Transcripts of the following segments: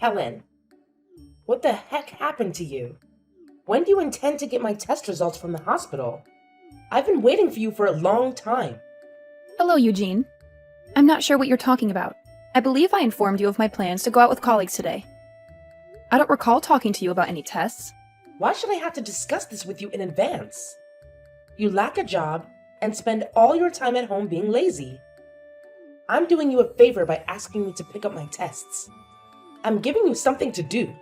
Helen, what the heck happened to you? When do you intend to get my test results from the hospital? I've been waiting for you for a long time. Hello, Eugene. I'm not sure what you're talking about. I believe I informed you of my plans to go out with colleagues today. I don't recall talking to you about any tests. Why should I have to discuss this with you in advance? You lack a job and spend all your time at home being lazy. I'm doing you a favor by asking you to pick up my tests. I'm giving you something to do.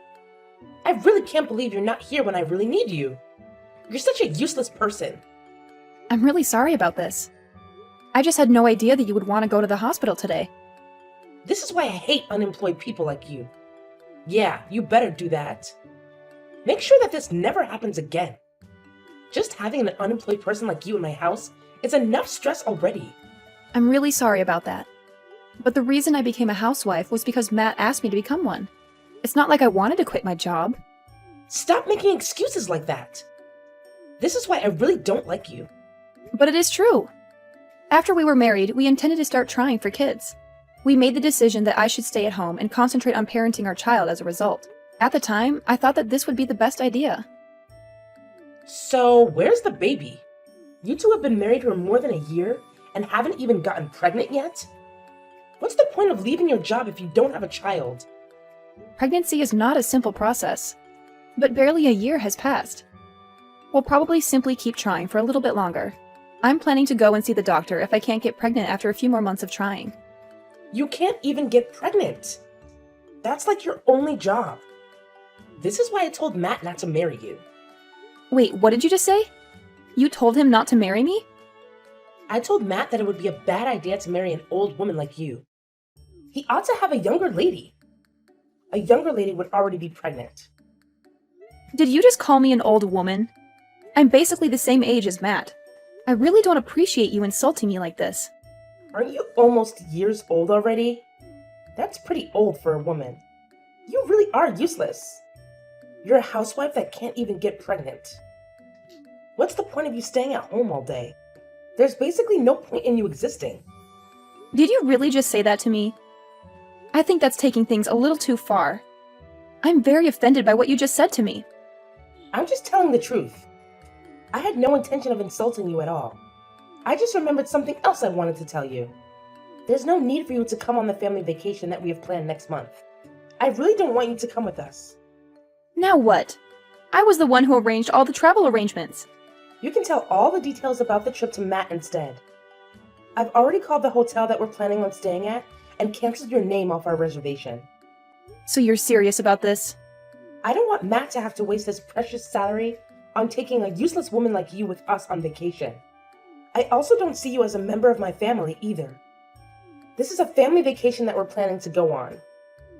I really can't believe you're not here when I really need you. You're such a useless person. I'm really sorry about this. I just had no idea that you would want to go to the hospital today. This is why I hate unemployed people like you. Yeah, you better do that. Make sure that this never happens again. Just having an unemployed person like you in my house is enough stress already. I'm really sorry about that. But the reason I became a housewife was because Matt asked me to become one. It's not like I wanted to quit my job. Stop making excuses like that. This is why I really don't like you. But it is true. After we were married, we intended to start trying for kids. We made the decision that I should stay at home and concentrate on parenting our child as a result. At the time, I thought that this would be the best idea. So, where's the baby? You two have been married for more than a year and haven't even gotten pregnant yet? What's the point of leaving your job if you don't have a child? Pregnancy is not a simple process, but barely a year has passed. We'll probably simply keep trying for a little bit longer. I'm planning to go and see the doctor if I can't get pregnant after a few more months of trying. You can't even get pregnant. That's like your only job. This is why I told Matt not to marry you. Wait, what did you just say? You told him not to marry me? I told Matt that it would be a bad idea to marry an old woman like you. He ought to have a younger lady. A younger lady would already be pregnant. Did you just call me an old woman? I'm basically the same age as Matt. I really don't appreciate you insulting me like this. Aren't you almost years old already? That's pretty old for a woman. You really are useless. You're a housewife that can't even get pregnant. What's the point of you staying at home all day? There's basically no point in you existing. Did you really just say that to me? I think that's taking things a little too far. I'm very offended by what you just said to me. I'm just telling the truth. I had no intention of insulting you at all. I just remembered something else I wanted to tell you. There's no need for you to come on the family vacation that we have planned next month. I really don't want you to come with us. Now what? I was the one who arranged all the travel arrangements. You can tell all the details about the trip to Matt instead. I've already called the hotel that we're planning on staying at and canceled your name off our reservation. So you're serious about this? I don't want Matt to have to waste his precious salary on taking a useless woman like you with us on vacation. I also don't see you as a member of my family either. This is a family vacation that we're planning to go on.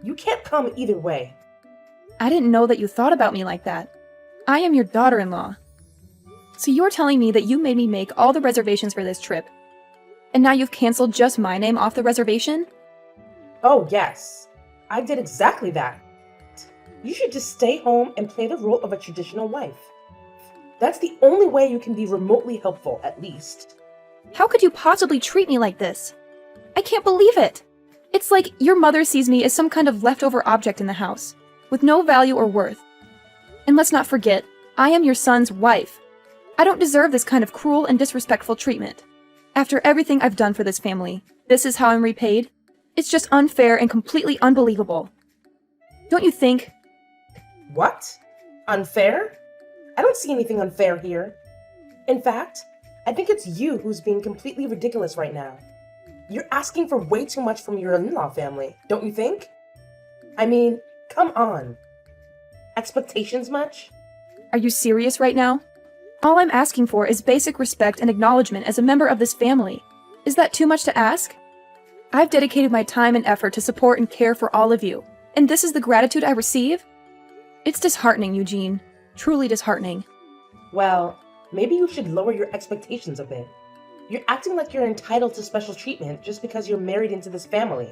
You can't come either way. I didn't know that you thought about me like that. I am your daughter-in-law. So you're telling me that you made me make all the reservations for this trip, and now you've canceled just my name off the reservation? Oh yes, I did exactly that. You should just stay home and play the role of a traditional wife. That's the only way you can be remotely helpful, at least. How could you possibly treat me like this? I can't believe it. It's like your mother sees me as some kind of leftover object in the house, with no value or worth. And let's not forget, I am your son's wife. I don't deserve this kind of cruel and disrespectful treatment. After everything I've done for this family, this is how I'm repaid? It's just unfair and completely unbelievable. Don't you think? What? Unfair? I don't see anything unfair here. In fact, I think it's you who's being completely ridiculous right now. You're asking for way too much from your in-law family, don't you think? I mean, come on. Expectations much? Are you serious right now? All I'm asking for is basic respect and acknowledgement as a member of this family. Is that too much to ask? I've dedicated my time and effort to support and care for all of you, and this is the gratitude I receive? It's disheartening, Eugene. Truly disheartening. Well, maybe you should lower your expectations a bit. You're acting like you're entitled to special treatment just because you're married into this family.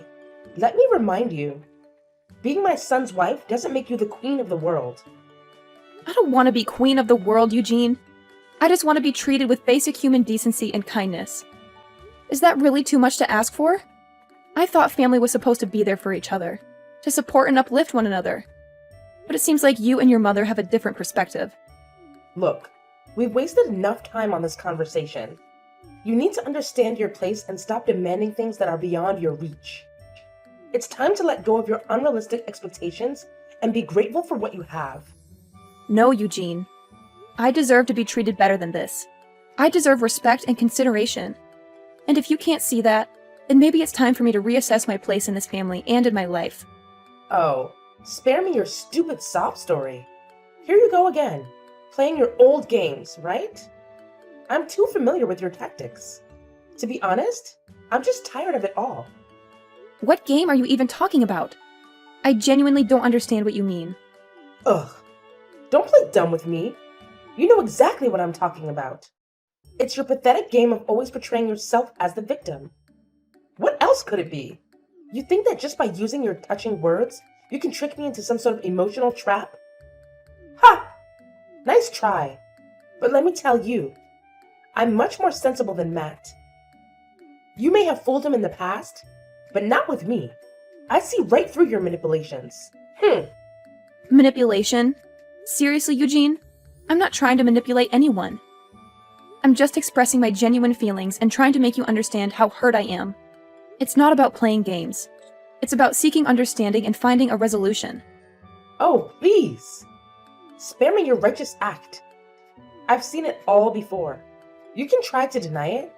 Let me remind you, being my son's wife doesn't make you the queen of the world. I don't want to be queen of the world, Eugene. I just want to be treated with basic human decency and kindness. Is that really too much to ask for? I thought family was supposed to be there for each other. to support and uplift one another. But it seems like you and your mother have a different perspective. Look, we've wasted enough time on this conversation. You need to understand your place and stop demanding things that are beyond your reach. It's time to let go of your unrealistic expectations and be grateful for what you have. No, Eugene. I deserve to be treated better than this. I deserve respect and consideration. And if you can't see that, then maybe it's time for me to reassess my place in this family and in my life. Oh, spare me your stupid sob story. Here you go again, playing your old games, right? I'm too familiar with your tactics. To be honest, I'm just tired of it all. What game are you even talking about? I genuinely don't understand what you mean. Ugh, don't play dumb with me. You know exactly what I'm talking about. It's your pathetic game of always portraying yourself as the victim. What else could it be? You think that just by using your touching words, you can trick me into some sort of emotional trap? Ha! Nice try. But let me tell you, I'm much more sensible than Matt. You may have fooled him in the past, but not with me. I see right through your manipulations. Manipulation? Seriously, Eugene? I'm not trying to manipulate anyone. I'm just expressing my genuine feelings and trying to make you understand how hurt I am. It's not about playing games. It's about seeking understanding and finding a resolution. Oh, please. Spare me your righteous act. I've seen it all before. You can try to deny it,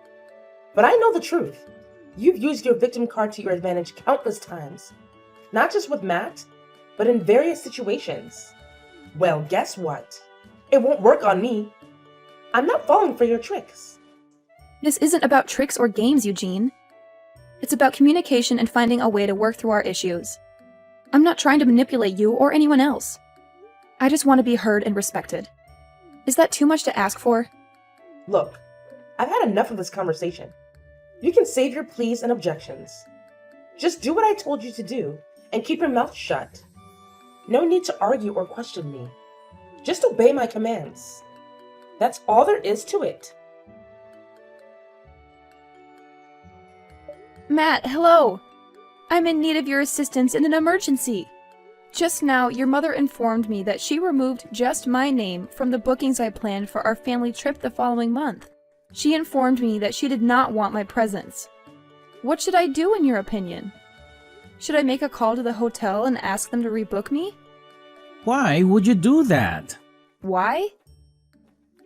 but I know the truth. You've used your victim card to your advantage countless times. Not just with Matt, but in various situations. Well, guess what? It won't work on me. I'm not falling for your tricks. This isn't about tricks or games, Eugene. It's about communication and finding a way to work through our issues. I'm not trying to manipulate you or anyone else. I just want to be heard and respected. Is that too much to ask for? Look, I've had enough of this conversation. You can save your pleas and objections. Just do what I told you to do and keep your mouth shut. No need to argue or question me. Just obey my commands. That's all there is to it. Matt, hello! I'm in need of your assistance in an emergency. Just now, your mother informed me that she removed just my name from the bookings I planned for our family trip the following month. She informed me that she did not want my presence. What should I do in your opinion? Should I make a call to the hotel and ask them to rebook me? Why would you do that? Why?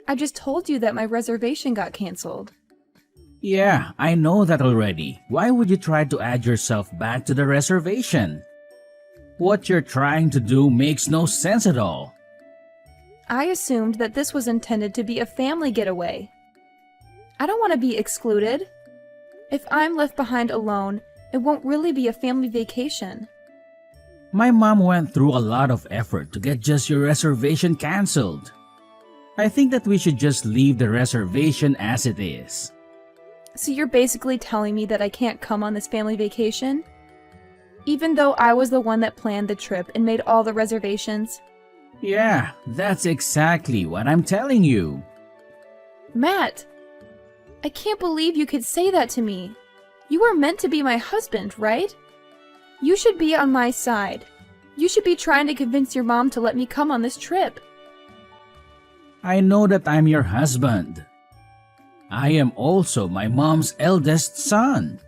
I just told you that my reservation got canceled. Yeah, I know that already. Why would you try to add yourself back to the reservation? What you're trying to do makes no sense at all. I assumed that this was intended to be a family getaway. I don't want to be excluded. If I'm left behind alone, it won't really be a family vacation. My mom went through a lot of effort to get just your reservation canceled. I think that we should just leave the reservation as it is. So you're basically telling me that I can't come on this family vacation? Even though I was the one that planned the trip and made all the reservations? Yeah, that's exactly what I'm telling you. Matt! I can't believe you could say that to me. You were meant to be my husband, right? You should be on my side. You should be trying to convince your mom to let me come on this trip. I know that I'm your husband. I am also my mom's eldest son.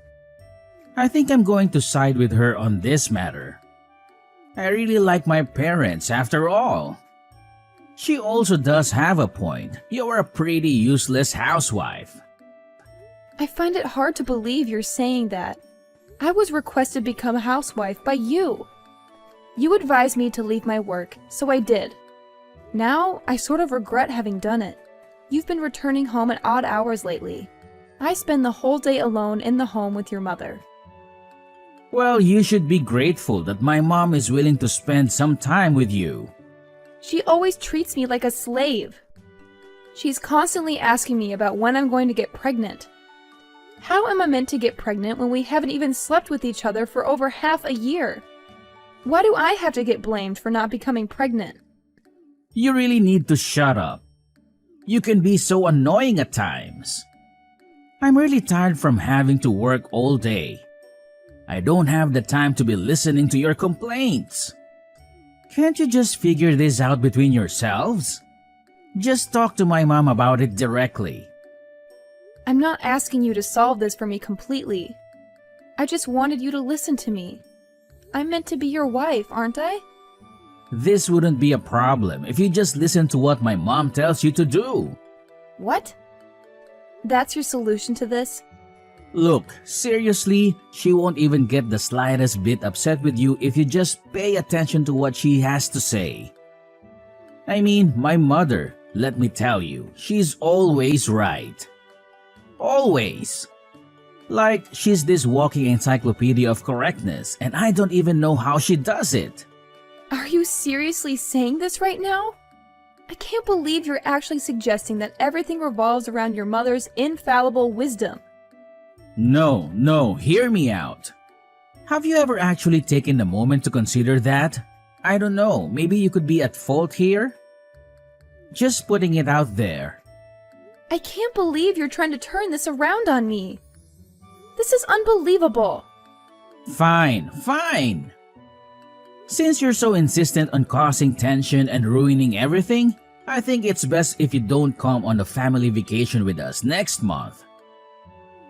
I think I'm going to side with her on this matter. I really like my parents after all. She also does have a point. You're a pretty useless housewife. I find it hard to believe you're saying that. I was requested to become a housewife by you. You advised me to leave my work, so I did. Now, I sort of regret having done it. You've been returning home at odd hours lately. I spend the whole day alone in the home with your mother. Well, you should be grateful that my mom is willing to spend some time with you. She always treats me like a slave. She's constantly asking me about when I'm going to get pregnant. How am I meant to get pregnant when we haven't even slept with each other for over half a year? Why do I have to get blamed for not becoming pregnant? You really need to shut up. You can be so annoying at times. I'm really tired from having to work all day. I don't have the time to be listening to your complaints. Can't you just figure this out between yourselves? Just talk to my mom about it directly. I'm not asking you to solve this for me completely. I just wanted you to listen to me. I'm meant to be your wife, aren't I? This wouldn't be a problem if you just listen to what my mom tells you to do. What? That's your solution to this? Look, seriously, she won't even get the slightest bit upset with you if you just pay attention to what she has to say. I mean, my mother, let me tell you, she's always right. Always. Like, she's this walking encyclopedia of correctness, and I don't even know how she does it. Are you seriously saying this right now? I can't believe you're actually suggesting that everything revolves around your mother's infallible wisdom. No, hear me out. Have you ever actually taken a moment to consider that? I don't know, maybe you could be at fault here? Just putting it out there. I can't believe you're trying to turn this around on me. This is unbelievable. Fine. Since you're so insistent on causing tension and ruining everything, I think it's best if you don't come on a family vacation with us next month.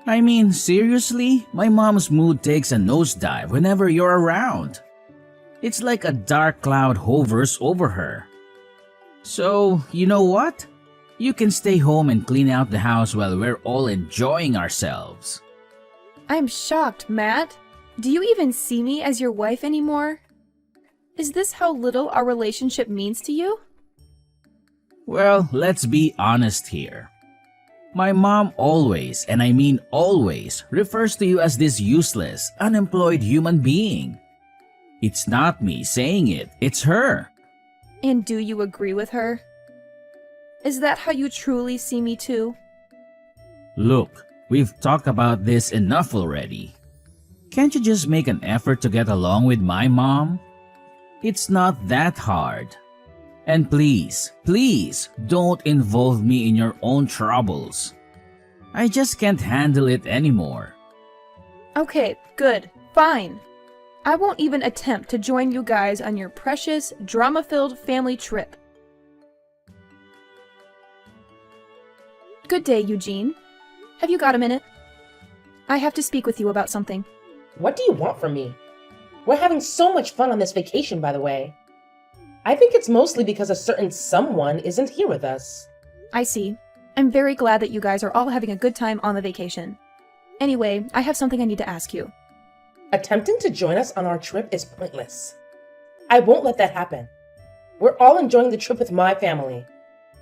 I mean, seriously, my mom's mood takes a nosedive whenever you're around. It's like a dark cloud hovers over her. So, you know what? You can stay home and clean out the house while we're all enjoying ourselves. I'm shocked, Matt. Do you even see me as your wife anymore? Is this how little our relationship means to you? Well, let's be honest here. My mom always, and I mean always, refers to you as this useless, unemployed human being. It's not me saying it, it's her. And do you agree with her? Is that how you truly see me too? Look, we've talked about this enough already. Can't you just make an effort to get along with my mom? It's not that hard. And please, don't involve me in your own troubles. I just can't handle it anymore. Okay, good, fine. I won't even attempt to join you guys on your precious, drama-filled family trip. Good day, Eugene. Have you got a minute? I have to speak with you about something. What do you want from me? We're having so much fun on this vacation, by the way. I think it's mostly because a certain someone isn't here with us. I see. I'm very glad that you guys are all having a good time on the vacation. Anyway, I have something I need to ask you. Attempting to join us on our trip is pointless. I won't let that happen. We're all enjoying the trip with my family.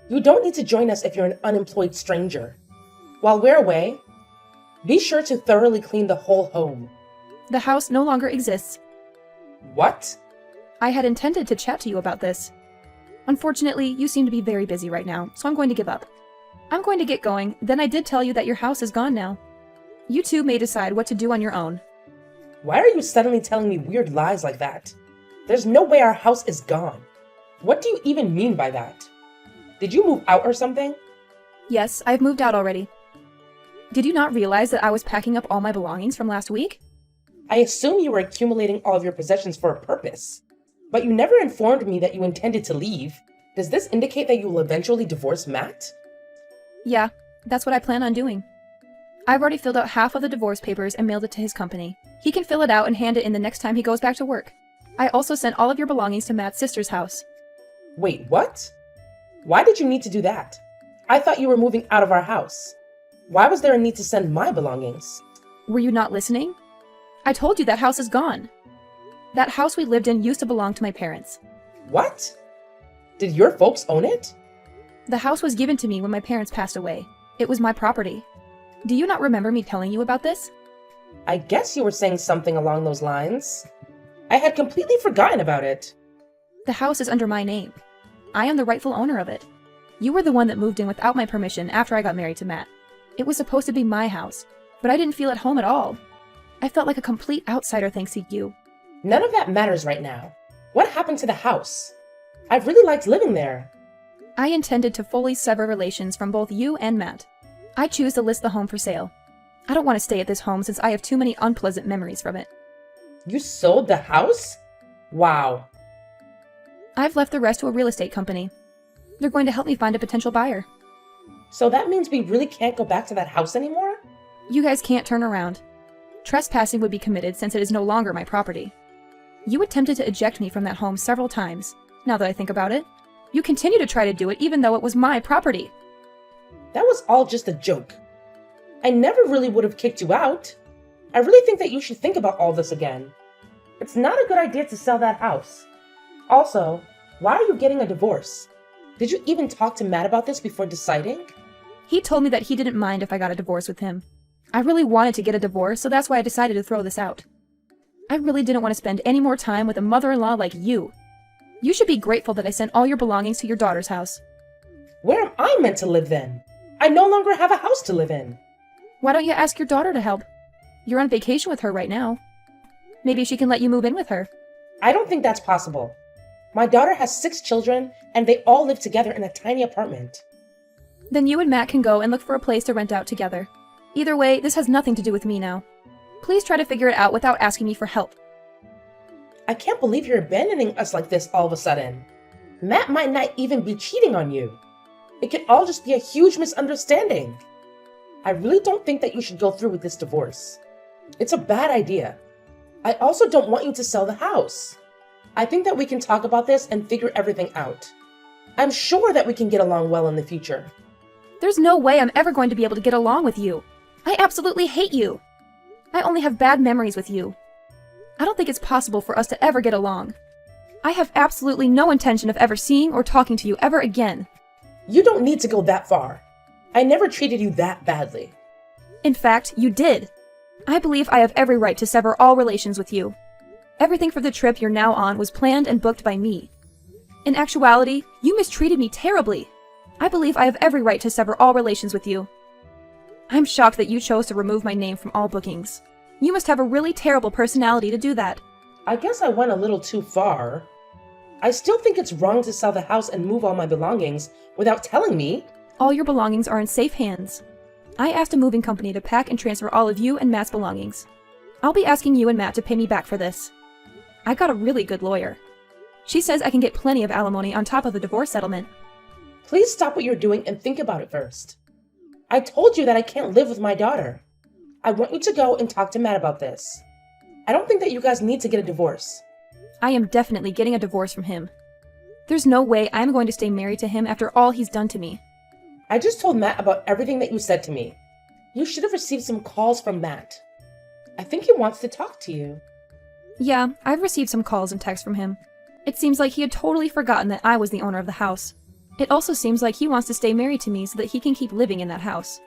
You don't need to join us if you're an unemployed stranger. While we're away, be sure to thoroughly clean the whole home. The house no longer exists. What? I had intended to chat to you about this. Unfortunately, you seem to be very busy right now, so I'm going to give up. I'm going to get going, then I did tell you that your house is gone now. You two may decide what to do on your own. Why are you suddenly telling me weird lies like that? There's no way our house is gone. What do you even mean by that? Did you move out or something? Yes, I've moved out already. Did you not realize that I was packing up all my belongings from last week? I assume you were accumulating all of your possessions for a purpose. But you never informed me that you intended to leave. Does this indicate that you will eventually divorce Matt? Yeah, that's what I plan on doing. I've already filled out half of the divorce papers and mailed it to his company. He can fill it out and hand it in the next time he goes back to work. I also sent all of your belongings to Matt's sister's house. Wait, what? Why did you need to do that? I thought you were moving out of our house. Why was there a need to send my belongings? Were you not listening? I told you that house is gone. That house we lived in used to belong to my parents. What? Did your folks own it? The house was given to me when my parents passed away. It was my property. Do you not remember me telling you about this? I guess you were saying something along those lines. I had completely forgotten about it. The house is under my name. I am the rightful owner of it. You were the one that moved in without my permission after I got married to Matt. It was supposed to be my house, but I didn't feel at home at all. I felt like a complete outsider thanks to you. None of that matters right now. What happened to the house? I really liked living there. I intended to fully sever relations from both you and Matt. I choose to list the home for sale. I don't want to stay at this home since I have too many unpleasant memories from it. You sold the house? Wow. I've left the rest to a real estate company. They're going to help me find a potential buyer. So that means we really can't go back to that house anymore? You guys can't turn around. Trespassing would be committed since it is no longer my property. You attempted to eject me from that home several times, now that I think about it. You continue to try to do it even though it was my property. That was all just a joke. I never really would have kicked you out. I really think that you should think about all this again. It's not a good idea to sell that house. Also, why are you getting a divorce? Did you even talk to Matt about this before deciding? He told me that he didn't mind if I got a divorce with him. I really wanted to get a divorce, so that's why I decided to throw this out. I really didn't want to spend any more time with a mother-in-law like you. You should be grateful that I sent all your belongings to your daughter's house. Where am I meant to live then? I no longer have a house to live in. Why don't you ask your daughter to help? You're on vacation with her right now. Maybe she can let you move in with her. I don't think that's possible. My daughter has 6 children, and they all live together in a tiny apartment. Then you and Matt can go and look for a place to rent out together. Either way, this has nothing to do with me now. Please try to figure it out without asking me for help. I can't believe you're abandoning us like this all of a sudden. Matt might not even be cheating on you. It could all just be a huge misunderstanding. I really don't think that you should go through with this divorce. It's a bad idea. I also don't want you to sell the house. I think that we can talk about this and figure everything out. I'm sure that we can get along well in the future. There's no way I'm ever going to be able to get along with you. I absolutely hate you. I only have bad memories with you. I don't think it's possible for us to ever get along. I have absolutely no intention of ever seeing or talking to you ever again. You don't need to go that far. I never treated you that badly. In fact, you did. I believe I have every right to sever all relations with you. Everything for the trip you're now on was planned and booked by me. In actuality, you mistreated me terribly. I believe I have every right to sever all relations with you. I'm shocked that you chose to remove my name from all bookings. You must have a really terrible personality to do that. I guess I went a little too far. I still think it's wrong to sell the house and move all my belongings without telling me. All your belongings are in safe hands. I asked a moving company to pack and transfer all of you and Matt's belongings. I'll be asking you and Matt to pay me back for this. I got a really good lawyer. She says I can get plenty of alimony on top of the divorce settlement. Please stop what you're doing and think about it first. I told you that I can't live with my daughter. I want you to go and talk to Matt about this. I don't think that you guys need to get a divorce. I am definitely getting a divorce from him. There's no way I'm going to stay married to him after all he's done to me. I just told Matt about everything that you said to me. You should have received some calls from Matt. I think he wants to talk to you. Yeah, I've received some calls and texts from him. It seems like he had totally forgotten that I was the owner of the house. It also seems like he wants to stay married to me so that he can keep living in that house.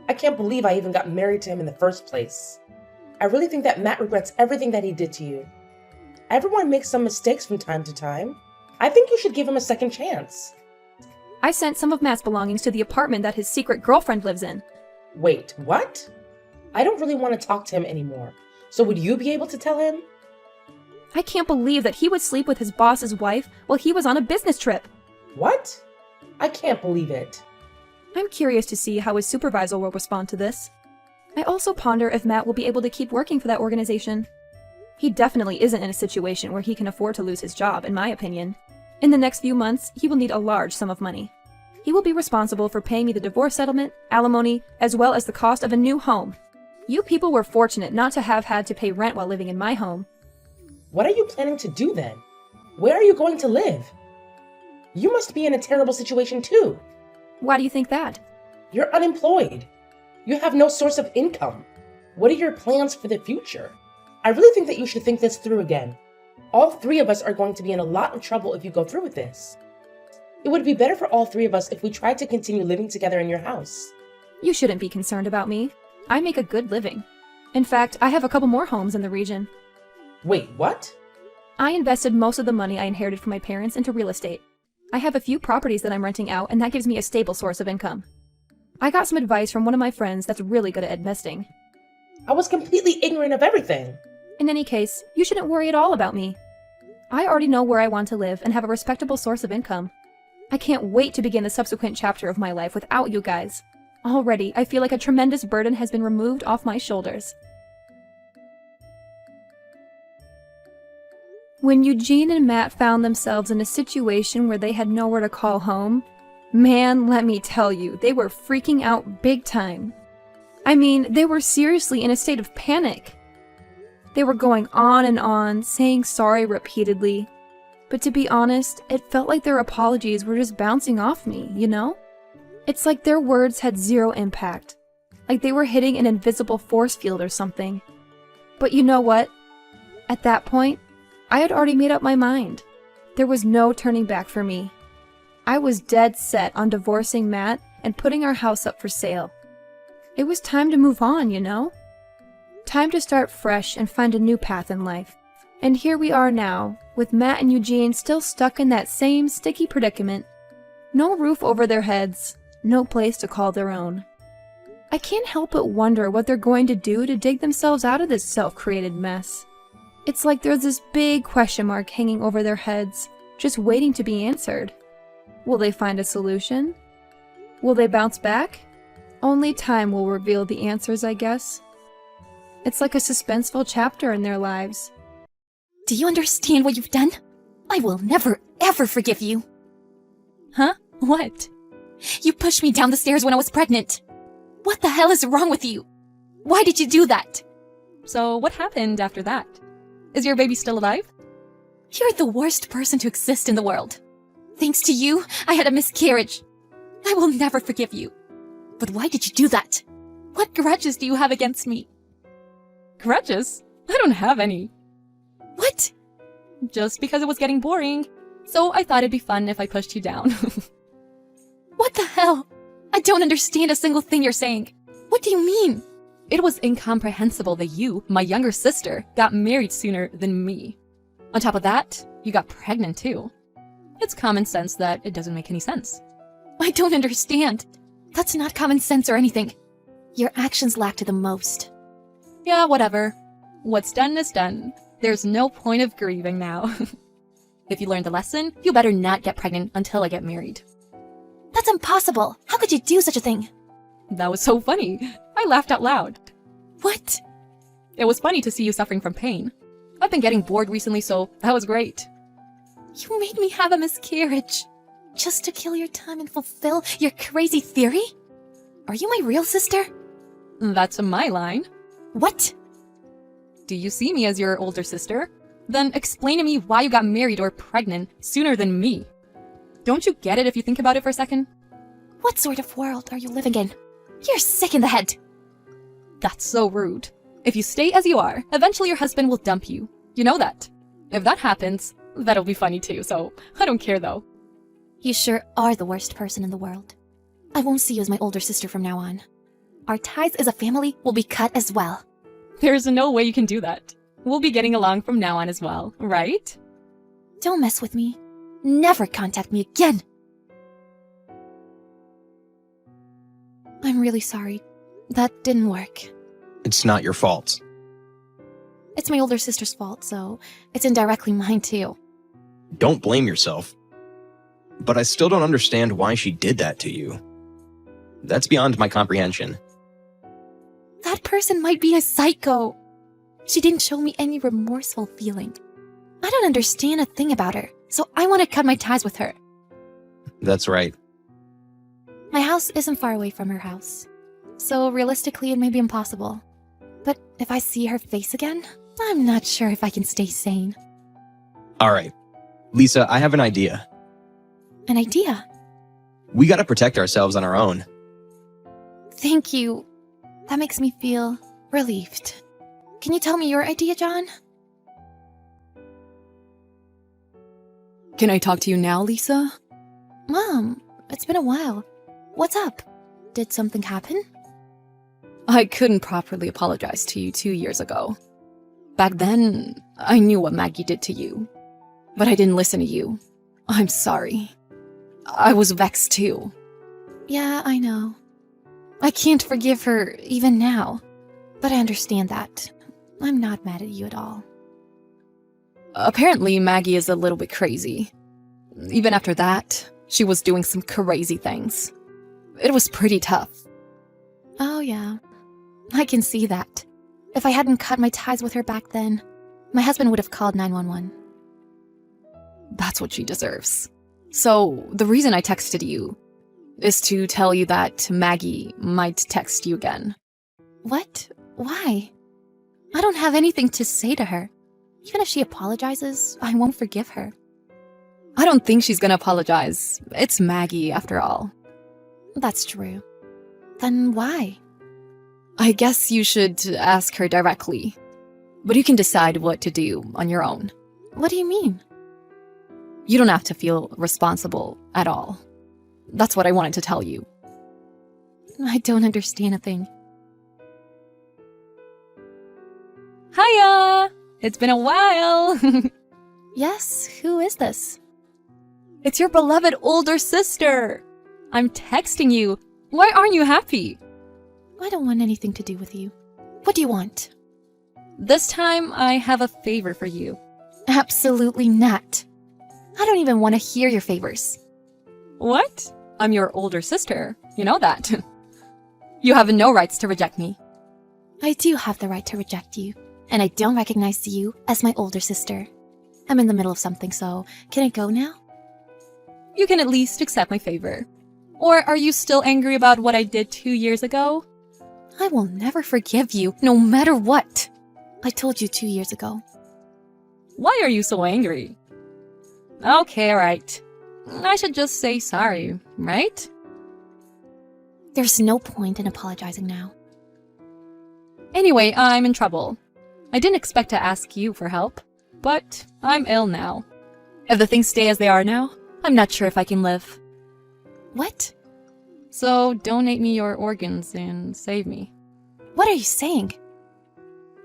I can't believe I even got married to him in the first place. I really think that Matt regrets everything that he did to you. Everyone makes some mistakes from time to time. I think you should give him a second chance. I sent some of Matt's belongings to the apartment that his secret girlfriend lives in. Wait, what? I don't really want to talk to him anymore. So would you be able to tell him? I can't believe that he would sleep with his boss's wife while he was on a business trip. What? I can't believe it. I'm curious to see how his supervisor will respond to this. I also ponder if Matt will be able to keep working for that organization. He definitely isn't in a situation where he can afford to lose his job, in my opinion. In the next few months, he will need a large sum of money. He will be responsible for paying me the divorce settlement, alimony, as well as the cost of a new home. You people were fortunate not to have had to pay rent while living in my home. What are you planning to do then? Where are you going to live? You must be in a terrible situation too. Why do you think that? You're unemployed. You have no source of income. What are your plans for the future? I really think that you should think this through again. All 3 of us are going to be in a lot of trouble if you go through with this. It would be better for all 3 of us if we tried to continue living together in your house. You shouldn't be concerned about me. I make a good living. In fact, I have a couple more homes in the region. Wait, what? I invested most of the money I inherited from my parents into real estate. I have a few properties that I'm renting out, and that gives me a stable source of income. I got some advice from one of my friends that's really good at investing. I was completely ignorant of everything. In any case, you shouldn't worry at all about me. I already know where I want to live and have a respectable source of income. I can't wait to begin the subsequent chapter of my life without you guys. Already, I feel like a tremendous burden has been removed off my shoulders. When Eugene and Matt found themselves in a situation where they had nowhere to call home, man, let me tell you, they were freaking out big time. I mean, they were seriously in a state of panic. They were going on, saying sorry repeatedly. But to be honest, it felt like their apologies were just bouncing off me, you know? It's like their words had zero impact. Like they were hitting an invisible force field or something. But you know what? At that point, I had already made up my mind. There was no turning back for me. I was dead set on divorcing Matt and putting our house up for sale. It was time to move on, you know? Time to start fresh and find a new path in life. And here we are now, with Matt and Eugene still stuck in that same sticky predicament. No roof over their heads, no place to call their own. I can't help but wonder what they're going to do to dig themselves out of this self-created mess. It's like there's this big question mark hanging over their heads, just waiting to be answered. Will they find a solution? Will they bounce back? Only time will reveal the answers, I guess. It's like a suspenseful chapter in their lives. Do you understand what you've done? I will never, ever forgive you. Huh? What? You pushed me down the stairs when I was pregnant. What the hell is wrong with you? Why did you do that? So what happened after that? Is your baby still alive? You're the worst person to exist in the world. Thanks to you, I had a miscarriage. I will never forgive you. But why did you do that? What grudges do you have against me? Grudges? I don't have any. What? Just because it was getting boring. So I thought it'd be fun if I pushed you down. What the hell? I don't understand a single thing you're saying. What do you mean? It was incomprehensible that you, my younger sister, got married sooner than me. On top of that, you got pregnant too. It's common sense that it doesn't make any sense. I don't understand. That's not common sense or anything. Your actions lack to the most. Yeah, whatever. What's done is done. There's no point of grieving now. If you learned the lesson, you better not get pregnant until I get married. That's impossible. How could you do such a thing? That was so funny. I laughed out loud. What? It was funny to see you suffering from pain. I've been getting bored recently, so that was great. You made me have a miscarriage. Just to kill your time and fulfill your crazy theory? Are you my real sister? That's my line. What? Do you see me as your older sister? Then explain to me why you got married or pregnant sooner than me. Don't you get it if you think about it for a second? What sort of world are you living in? You're sick in the head. That's so rude. If you stay as you are, eventually your husband will dump you. You know that. If that happens, that'll be funny too, so I don't care though. You sure are the worst person in the world. I won't see you as my older sister from now on. Our ties as a family will be cut as well. There's no way you can do that. We'll be getting along from now on as well, right? Don't mess with me. Never contact me again. I'm really sorry. That didn't work. It's not your fault. It's my older sister's fault, so it's indirectly mine too. Don't blame yourself. But I still don't understand why she did that to you. That's beyond my comprehension. That person might be a psycho. She didn't show me any remorseful feeling. I don't understand a thing about her, so I want to cut my ties with her. That's right. My house isn't far away from her house, so realistically it may be impossible. But if I see her face again, I'm not sure if I can stay sane. All right. Lisa, I have an idea. An idea? We gotta protect ourselves on our own. Thank you. That makes me feel relieved. Can you tell me your idea, John? Can I talk to you now, Lisa? Mom, it's been a while. What's up? Did something happen? I couldn't properly apologize to you 2 years ago. Back then, I knew what Maggie did to you. But I didn't listen to you. I'm sorry. I was vexed too. Yeah, I know. I can't forgive her even now. But I understand that. I'm not mad at you at all. Apparently, Maggie is a little bit crazy. Even after that, she was doing some crazy things. It was pretty tough. Oh yeah, I can see that. If I hadn't cut my ties with her back then, my husband would have called 911. that's what she deserves. So, the reason I texted you is to tell you that Maggie might text you again. What? Why? I don't have anything to say to her. Even if she apologizes, I won't forgive her. I don't think she's gonna apologize. It's Maggie, after all. That's true. Then why? I guess you should ask her directly. But you can decide what to do on your own. What do you mean? You don't have to feel responsible at all. That's what I wanted to tell you. I don't understand a thing. Hiya! It's been a while! Yes, who is this? It's your beloved older sister! I'm texting you. Why aren't you happy? I don't want anything to do with you. What do you want? This time, I have a favor for you. Absolutely not. I don't even want to hear your favors. What? I'm your older sister. You know that. You have no rights to reject me. I do have the right to reject you, and I don't recognize you as my older sister. I'm in the middle of something, so can I go now? You can at least accept my favor. Or are you still angry about what I did 2 years ago? I will never forgive you, no matter what. I told you 2 years ago. Why are you so angry? Okay, alright. I should just say sorry, right? There's no point in apologizing now. Anyway, I'm in trouble. I didn't expect to ask you for help, but I'm ill now. If the things stay as they are now, I'm not sure if I can live. What? So donate me your organs and save me. What are you saying?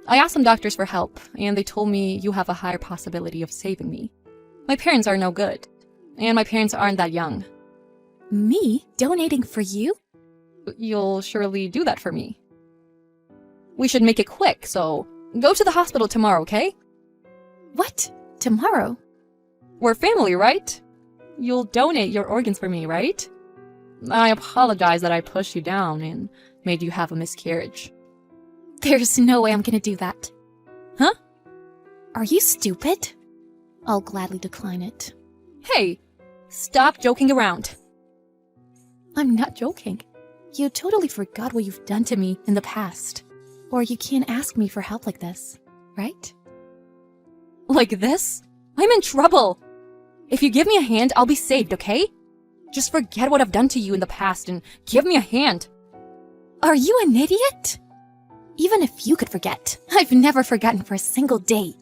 I asked some doctors for help, and they told me you have a higher possibility of saving me. My parents are no good, and my parents aren't that young. Me? Donating for you? You'll surely do that for me. We should make it quick, so go to the hospital tomorrow, okay? What? Tomorrow? We're family, right? You'll donate your organs for me, right? I apologize that I pushed you down and made you have a miscarriage. There's no way I'm gonna do that. Huh? Are you stupid? I'll gladly decline it. Hey, stop joking around. I'm not joking. You totally forgot what you've done to me in the past. Or you can't ask me for help like this, right? Like this? I'm in trouble. If you give me a hand, I'll be saved, okay? Just forget what I've done to you in the past and give me a hand. Are you an idiot? Even if you could forget, I've never forgotten for a single day.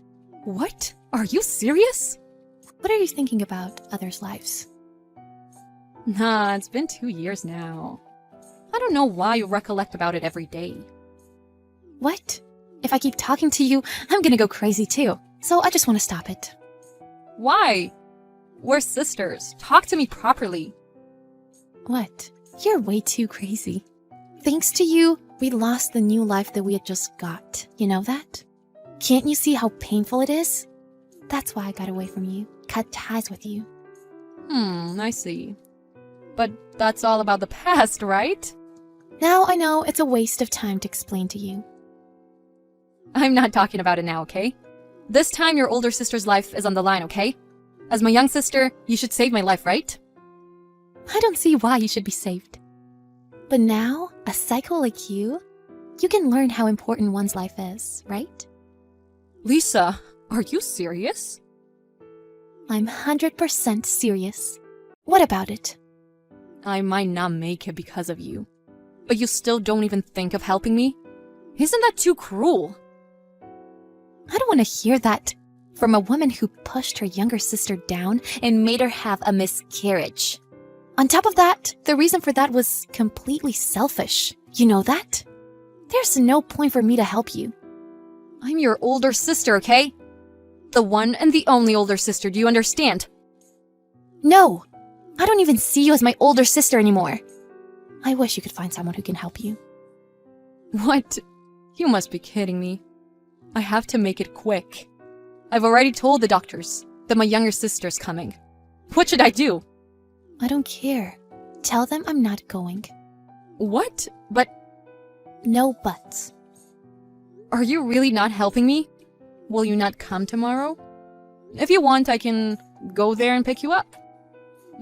What? Are you serious? What are you thinking about others' lives? Nah, it's been 2 years now. I don't know why you recollect about it every day. What? If I keep talking to you, I'm gonna go crazy too. So I just want to stop it. Why? We're sisters. Talk to me properly. What? You're way too crazy. Thanks to you, we lost the new life that we had just got. You know that? Can't you see how painful it is? That's why I got away from you. Cut ties with you. I see. But that's all about the past, right? Now I know it's a waste of time to explain to you. I'm not talking about it now, okay? This time your older sister's life is on the line, okay? As my young sister, you should save my life, right? I don't see why you should be saved. But now, a psycho like you can learn how important one's life is, right? Lisa, are you serious? I'm 100% serious. What about it? I might not make it because of you. But you still don't even think of helping me? Isn't that too cruel? I don't want to hear that from a woman who pushed her younger sister down and made her have a miscarriage. On top of that, the reason for that was completely selfish. You know that? There's no point for me to help you. I'm your older sister, okay? The one and the only older sister, do you understand? No, I don't even see you as my older sister anymore. I wish you could find someone who can help you. What? You must be kidding me. I have to make it quick. I've already told the doctors that my younger sister's coming. What should I do? I don't care. Tell them I'm not going. What? But No buts. are you really not helping me? Will you not come tomorrow? If you want, I can go there and pick you up.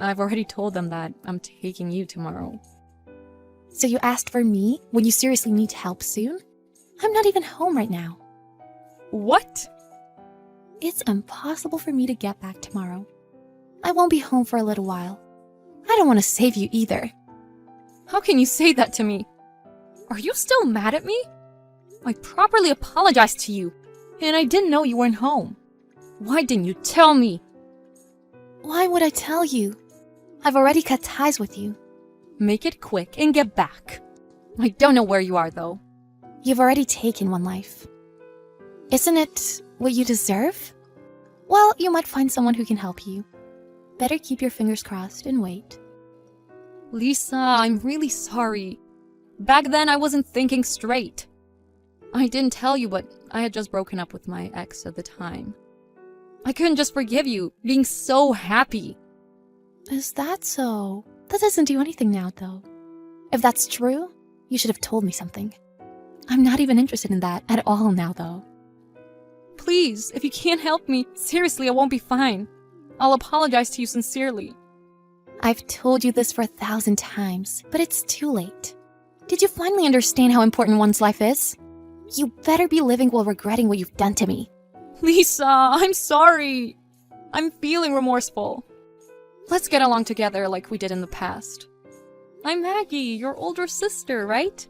I've already told them that I'm taking you tomorrow. So you asked for me when you seriously need help soon? I'm not even home right now. What? It's impossible for me to get back tomorrow. I won't be home for a little while. I don't want to save you either. How can you say that to me? Are you still mad at me? I properly apologized to you, and I didn't know you weren't home. Why didn't you tell me? Why would I tell you? I've already cut ties with you. Make it quick and get back. I don't know where you are, though. You've already taken one life. Isn't it what you deserve? Well, you might find someone who can help you. Better keep your fingers crossed and wait. Lisa, I'm really sorry. Back then, I wasn't thinking straight. I didn't tell you, but I had just broken up with my ex at the time. I couldn't just forgive you, being so happy. Is that so? That doesn't do anything now, though. If that's true, you should have told me something. I'm not even interested in that at all now, though. Please, if you can't help me, seriously, I won't be fine. I'll apologize to you sincerely. I've told you this for 1,000 times, but it's too late. Did you finally understand how important one's life is? You better be living while regretting what you've done to me. Lisa, I'm sorry. I'm feeling remorseful. Let's get along together like we did in the past. I'm Maggie, your older sister, right?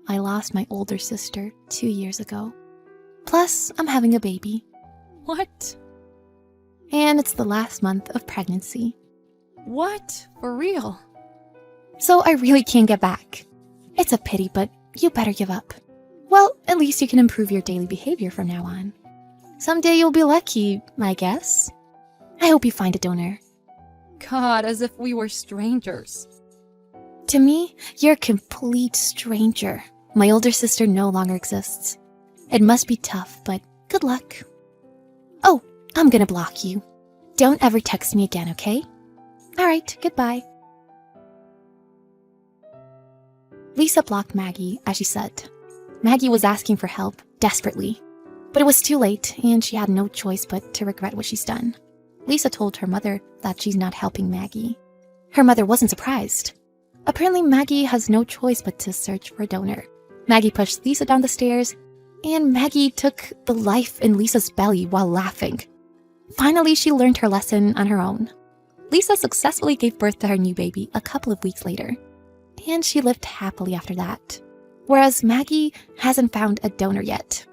I lost my older sister 2 years ago. Plus, I'm having a baby. What? And it's the last month of pregnancy. What? For real? So I really can't get back. It's a pity, but you better give up. Well, at least you can improve your daily behavior from now on. Someday you'll be lucky, I guess. I hope you find a donor. God, as if we were strangers. To me, you're a complete stranger. My older sister no longer exists. It must be tough, but good luck. Oh, I'm gonna block you. Don't ever text me again, okay? Alright, goodbye. Lisa blocked Maggie, as she said. Maggie was asking for help, desperately. But it was too late, and she had no choice but to regret what she's done. Lisa told her mother that she's not helping Maggie. Her mother wasn't surprised. Apparently, Maggie has no choice but to search for a donor. Maggie pushed Lisa down the stairs, and Maggie took the life in Lisa's belly while laughing. Finally, she learned her lesson on her own. Lisa successfully gave birth to her new baby a couple of weeks later, and she lived happily after that. Whereas Maggie hasn't found a donor yet,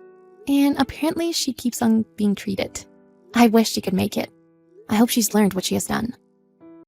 and apparently she keeps on being treated. I wish she could make it. I hope she's learned what she has done.